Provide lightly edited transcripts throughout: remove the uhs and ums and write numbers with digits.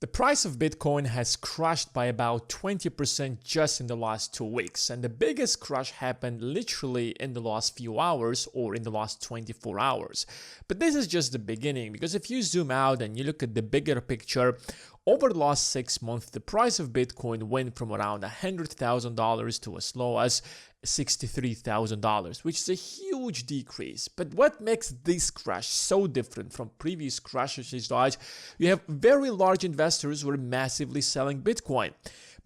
The price of Bitcoin has crashed by about 20% just in the last 2 weeks, and the biggest crash happened literally in the last few hours or in the last 24 hours. But this is just the beginning, because if you zoom out and you look at the bigger picture, over the last 6 months, the price of Bitcoin went from around $100,000 to as low as $63,000, which is a huge decrease. But what makes this crash so different from previous crashes is that you have very large investors who are massively selling Bitcoin.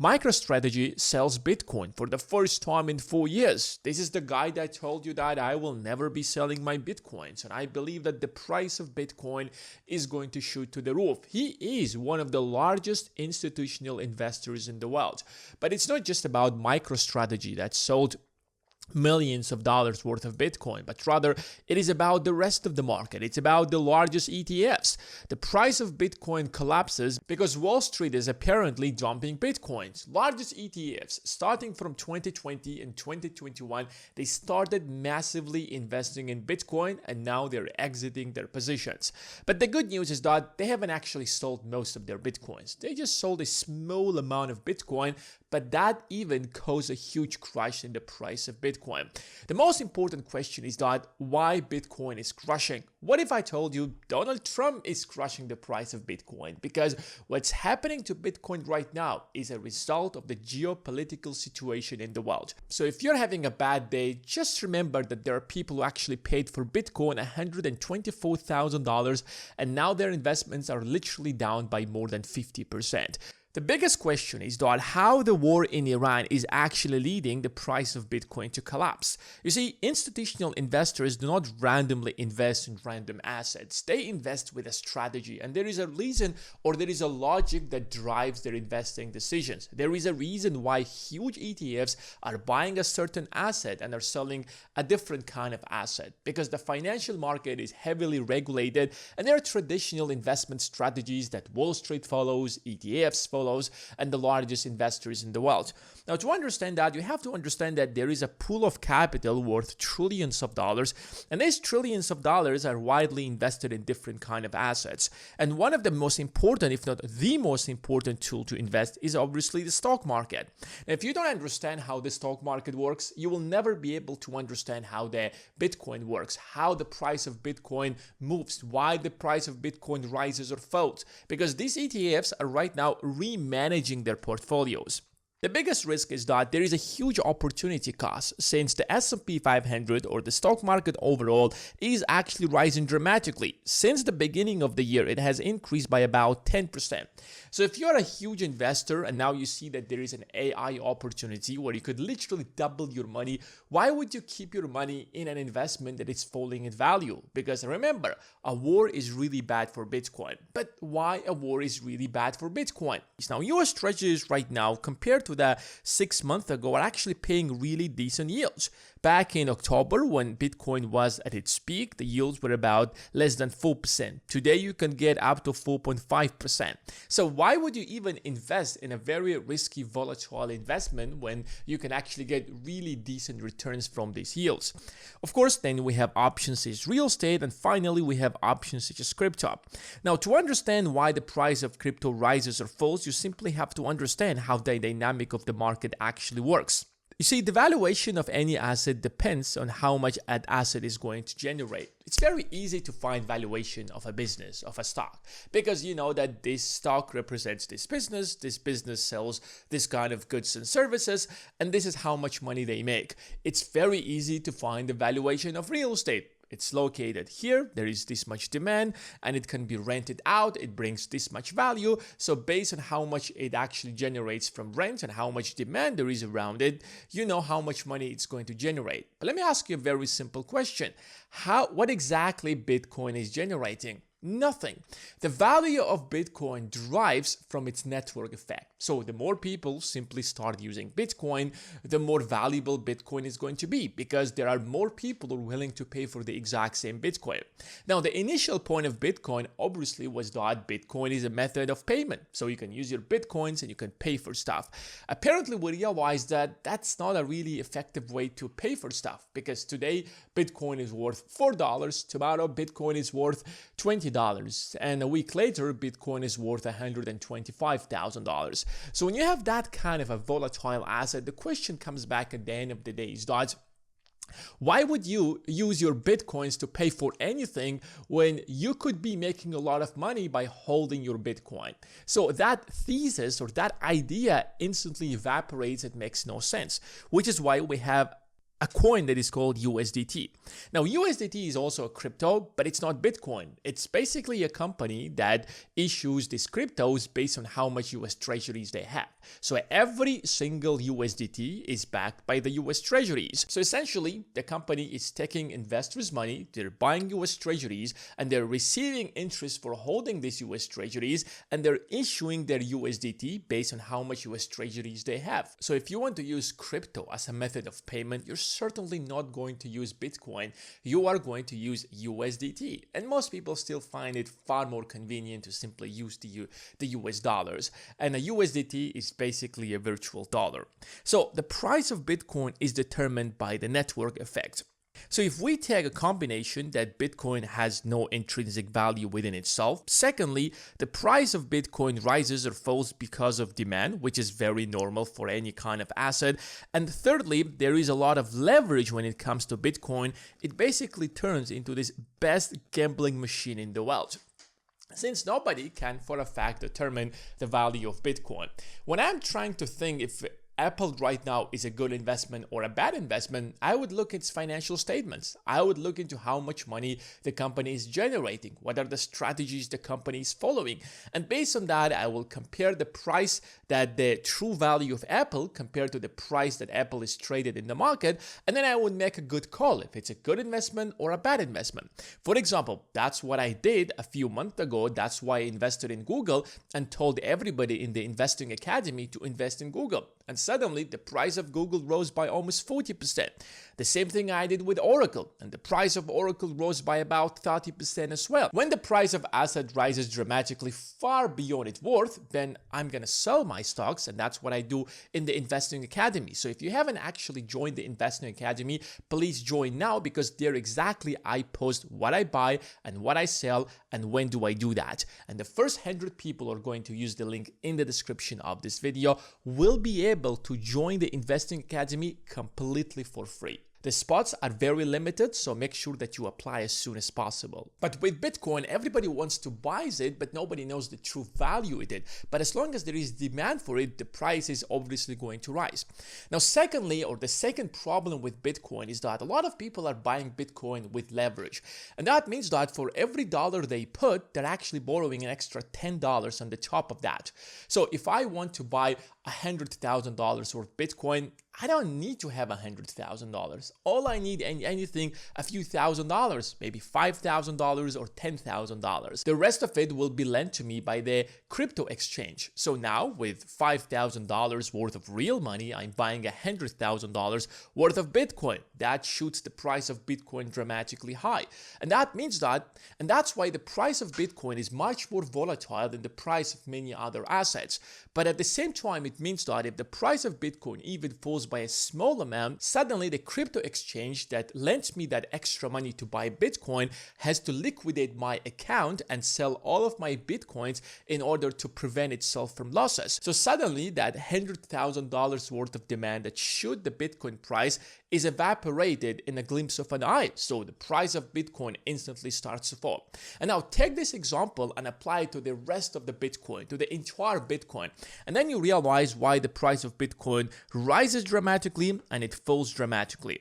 MicroStrategy sells Bitcoin for the first time in 4 years. This is the guy that told you that I will never be selling my Bitcoins, and I believe that the price of Bitcoin is going to shoot to the roof. He is one of the largest institutional investors in the world. But it's not just about MicroStrategy that sold millions of dollars worth of Bitcoin, but rather it is about the rest of the market. It's about the largest ETFs. The price of Bitcoin collapses because Wall Street is apparently dumping Bitcoins. Largest ETFs, starting from 2020 and 2021, they started massively investing in Bitcoin, and now they're exiting their positions. But the good news is that they haven't actually sold most of their Bitcoins. They just sold a small amount of Bitcoin, but that even caused a huge crash in the price of Bitcoin. The most important question is that why Bitcoin is crashing. What if I told you Donald Trump is crashing the price of Bitcoin? Because what's happening to Bitcoin right now is a result of the geopolitical situation in the world. So if you're having a bad day, just remember that there are people who actually paid for Bitcoin $124,000, and now their investments are literally down by more than 50%. The biggest question is that how the war in Iran is actually leading the price of Bitcoin to collapse. You see, institutional investors do not randomly invest in random assets. They invest with a strategy, and there is a reason, or there is a logic that drives their investing decisions. There is a reason why huge ETFs are buying a certain asset and are selling a different kind of asset, because the financial market is heavily regulated, and there are traditional investment strategies that Wall Street follows, ETFs follow, and the largest investors in the world. Now, to understand that, you have to understand that there is a pool of capital worth trillions of dollars, and these trillions of dollars are widely invested in different kind of assets. And one of the most important, if not the most important tool to invest is obviously the stock market. Now, if you don't understand how the stock market works, you will never be able to understand how the Bitcoin works, how the price of Bitcoin moves, why the price of Bitcoin rises or falls, because these ETFs are right now managing their portfolios. The biggest risk is that there is a huge opportunity cost, since the S&P 500 or the stock market overall is actually rising dramatically. Since the beginning of the year, it has increased by about 10%. So if you're a huge investor and now you see that there is an AI opportunity where you could literally double your money, why would you keep your money in an investment that is falling in value? Because remember, a war is really bad for Bitcoin. But why a war is really bad for Bitcoin? Now, US treasuries right now, compared to the 6 months ago, are actually paying really decent yields. Back in October, when Bitcoin was at its peak, the yields were about less than 4%. Today, you can get up to 4.5%. So why would you even invest in a very risky, volatile investment when you can actually get really decent returns from these yields? Of course, then we have options such as real estate, and finally, we have options such as crypto. Now, to understand why the price of crypto rises or falls, you simply have to understand how the dynamic of the market actually works. You see, the valuation of any asset depends on how much that asset is going to generate. It's very easy to find valuation of a business, of a stock, because you know that this stock represents this business sells this kind of goods and services, and this is how much money they make. It's very easy to find the valuation of real estate. It's located here, there is this much demand, and it can be rented out, it brings this much value. So based on how much it actually generates from rent and how much demand there is around it, you know how much money it's going to generate. But let me ask you a very simple question. What exactly Bitcoin is generating? Nothing. The value of Bitcoin derives from its network effect. So the more people simply start using Bitcoin, the more valuable Bitcoin is going to be, because there are more people who are willing to pay for the exact same Bitcoin. Now, the initial point of Bitcoin obviously was that Bitcoin is a method of payment. So you can use your Bitcoins and you can pay for stuff. Apparently, we realized that that's not a really effective way to pay for stuff, because today Bitcoin is worth $4. Tomorrow, Bitcoin is worth $20. $20, and a week later, Bitcoin is worth $125,000. So when you have that kind of a volatile asset, the question comes back at the end of the day is that why would you use your Bitcoins to pay for anything when you could be making a lot of money by holding your Bitcoin? So that thesis or that idea instantly evaporates. It makes no sense, which is why we have a coin that is called USDT. Now, USDT is also a crypto, but it's not Bitcoin. It's basically a company that issues these cryptos based on how much US treasuries they have. So every single USDT is backed by the US treasuries. So essentially, the company is taking investors' money, they're buying US treasuries, and they're receiving interest for holding these US treasuries, and they're issuing their USDT based on how much US treasuries they have. So if you want to use crypto as a method of payment, you're certainly not going to use Bitcoin. You are going to use USDT. And most people still find it far more convenient to simply use the US dollars. And a USDT is basically a virtual dollar. So the price of Bitcoin is determined by the network effect. So if we take a combination that Bitcoin has no intrinsic value within itself, secondly, the price of Bitcoin rises or falls because of demand, which is very normal for any kind of asset, and thirdly, there is a lot of leverage when it comes to Bitcoin, it basically turns into this best gambling machine in the world, since nobody can for a fact determine the value of Bitcoin. When I'm trying to think if Apple right now is a good investment or a bad investment, I would look at its financial statements. I would look into how much money the company is generating, what are the strategies the company is following. And based on that, I will compare the price that the true value of Apple compared to the price that Apple is traded in the market. And then I would make a good call if it's a good investment or a bad investment. For example, that's what I did a few months ago. That's why I invested in Google and told everybody in the Investing Academy to invest in Google. And suddenly, the price of Google rose by almost 40%. The same thing I did with Oracle, and the price of Oracle rose by about 30% as well. When the price of asset rises dramatically far beyond its worth, then I'm going to sell my stocks, and that's what I do in the Investing Academy. So if you haven't actually joined the Investing Academy, please join now, because there exactly I post what I buy and what I sell and when do I do that. And the first 100 people are going to use the link in the description of this video will be able to join the Investing Academy completely for free. The spots are very limited, so make sure that you apply as soon as possible. But with Bitcoin, everybody wants to buy it, but nobody knows the true value in it. But as long as there is demand for it, the price is obviously going to rise. Now, secondly, or the second problem with Bitcoin is that a lot of people are buying Bitcoin with leverage. And that means that for every dollar they put, they're actually borrowing an extra $10 on the top of that. So if I want to buy $100,000 worth of Bitcoin, I don't need to have $100,000. All I need, anything, a few $1,000s, maybe $5,000 or $10,000. The rest of it will be lent to me by the crypto exchange. So now with $5,000 worth of real money, I'm buying $100,000 worth of Bitcoin. That shoots the price of Bitcoin dramatically high. And that means that, and that's why the price of Bitcoin is much more volatile than the price of many other assets. But at the same time, it means that if the price of Bitcoin even falls by a small amount, suddenly the crypto exchange that lends me that extra money to buy Bitcoin has to liquidate my account and sell all of my Bitcoins in order to prevent itself from losses. So suddenly that $100,000 worth of demand that should the Bitcoin price is evaporated in a glimpse of an eye. So the price of Bitcoin instantly starts to fall. And now take this example and apply it to the rest of the Bitcoin, to the entire Bitcoin. And then you realize why the price of Bitcoin rises dramatically and it falls dramatically.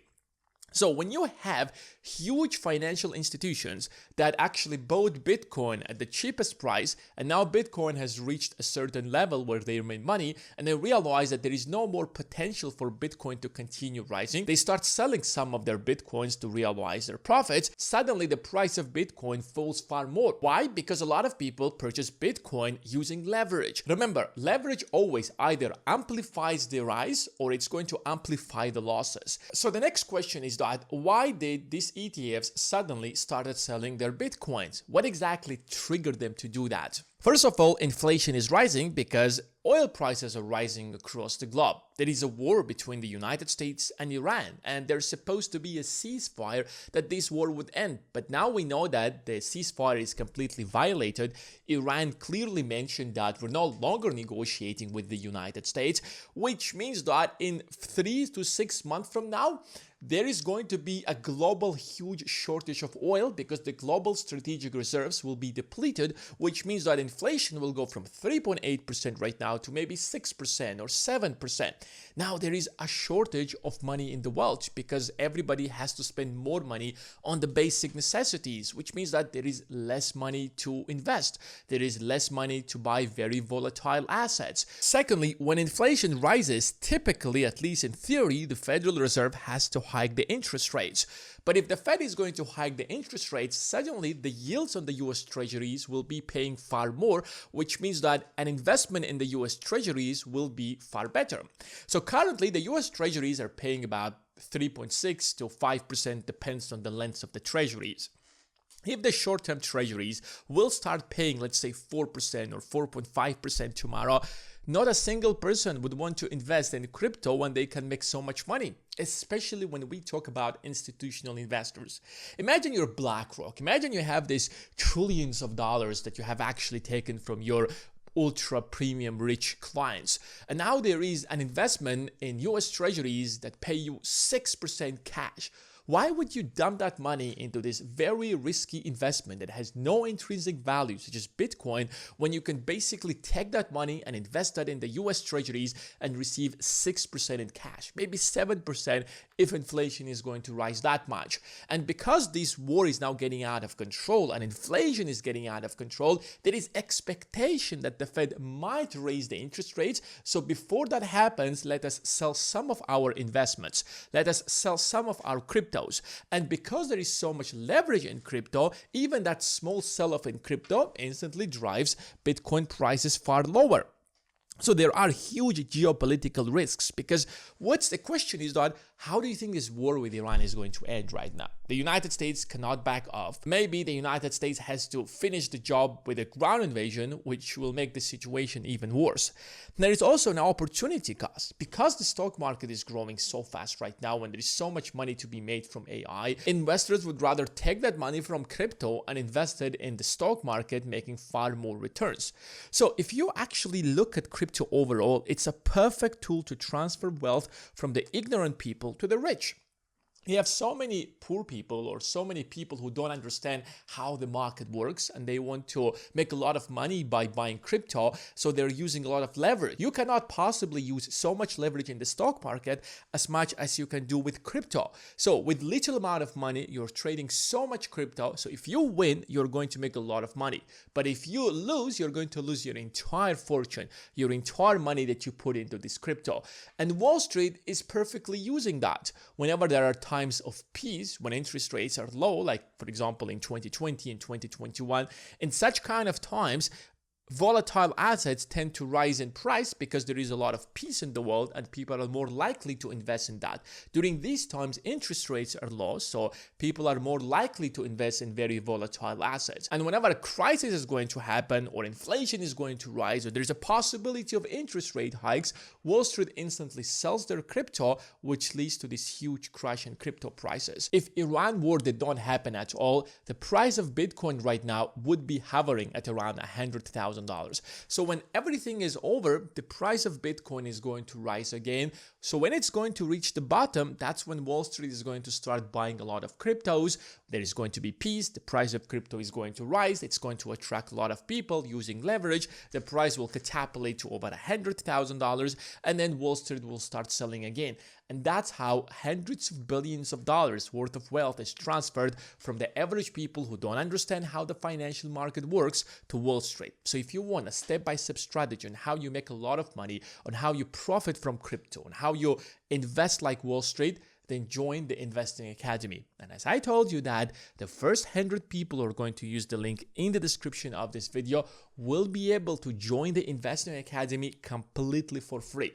So when you have huge financial institutions that actually bought Bitcoin at the cheapest price, and now Bitcoin has reached a certain level where they made money, and they realize that there is no more potential for Bitcoin to continue rising, they start selling some of their Bitcoins to realize their profits. Suddenly the price of Bitcoin falls far more. Why? Because a lot of people purchase Bitcoin using leverage. Remember, leverage always either amplifies the rise or it's going to amplify the losses. So the next question is that why did these ETFs suddenly started selling their Bitcoins? What exactly triggered them to do that? First of all, inflation is rising because oil prices are rising across the globe. There is a war between the United States and Iran, and there's supposed to be a ceasefire that this war would end. But now we know that the ceasefire is completely violated. Iran clearly mentioned that we're no longer negotiating with the United States, which means that in 3 to 6 months from now, there is going to be a global huge shortage of oil because the global strategic reserves will be depleted, which means that inflation will go from 3.8% right now to maybe 6% or 7%. Now there is a shortage of money in the world because everybody has to spend more money on the basic necessities, which means that there is less money to invest. There is less money to buy very volatile assets. Secondly, when inflation rises, typically, at least in theory, the Federal Reserve has to hike the interest rates. But if the Fed is going to hike the interest rates, suddenly the yields on the US Treasuries will be paying far more, which means that an investment in the US Treasuries will be far better. So currently the US Treasuries are paying about 3.6 to 5%, depends on the length of the Treasuries. If the short-term Treasuries will start paying, let's say 4% or 4.5% tomorrow, not a single person would want to invest in crypto when they can make so much money, especially when we talk about institutional investors. Imagine you're BlackRock. Imagine you have these trillions of dollars that you have actually taken from your ultra premium rich clients. And now there is an investment in US Treasuries that pay you 6% cash. Why would you dump that money into this very risky investment that has no intrinsic value, such as Bitcoin, when you can basically take that money and invest that in the US Treasuries and receive 6% in cash, maybe 7% if inflation is going to rise that much? And because this war is now getting out of control and inflation is getting out of control, there is expectation that the Fed might raise the interest rates. So before that happens, let us sell some of our investments. Let us sell some of our cryptos. And because there is so much leverage in crypto, even that small sell-off in crypto instantly drives Bitcoin prices far lower. So there are huge geopolitical risks, because what's the question is that how do you think this war with Iran is going to end right now? The United States cannot back off. Maybe the United States has to finish the job with a ground invasion, which will make the situation even worse. There is also an opportunity cost. Because the stock market is growing so fast right now and there is so much money to be made from AI, investors would rather take that money from crypto and invest it in the stock market, making far more returns. So if you actually look at crypto overall, it's a perfect tool to transfer wealth from the ignorant people to the rich. You have so many poor people or so many people who don't understand how the market works and they want to make a lot of money by buying crypto, so they're using a lot of leverage. You cannot possibly use so much leverage in the stock market as much as you can do with crypto. So with little amount of money, you're trading so much crypto. So if you win, you're going to make a lot of money. But if you lose, you're going to lose your entire fortune, your entire money that you put into this crypto. And Wall Street is perfectly using that. Whenever there are times of peace, when interest rates are low, like for example in 2020 and 2021, in such kind of times, volatile assets tend to rise in price because there is a lot of peace in the world and people are more likely to invest in that. During these times, interest rates are low, so people are more likely to invest in very volatile assets. And whenever a crisis is going to happen or inflation is going to rise or there's a possibility of interest rate hikes, Wall Street instantly sells their crypto, which leads to this huge crash in crypto prices. If Iran war did not happen at all, the price of Bitcoin right now would be hovering at around $100,000. So when everything is over, the price of Bitcoin is going to rise again. So when it's going to reach the bottom, that's when Wall Street is going to start buying a lot of cryptos. There is going to be peace. The price of crypto is going to rise. It's going to attract a lot of people using leverage. The price will catapult to over $100,000, and then Wall Street will start selling again. And that's how hundreds of billions of dollars worth of wealth is transferred from the average people who don't understand how the financial market works to Wall Street. So if you want a step-by-step strategy on how you make a lot of money, on how you profit from crypto, on how you invest like Wall Street, then join the Investing Academy. And as I told you that the first 100 people who are going to use the link in the description of this video will be able to join the Investing Academy completely for free.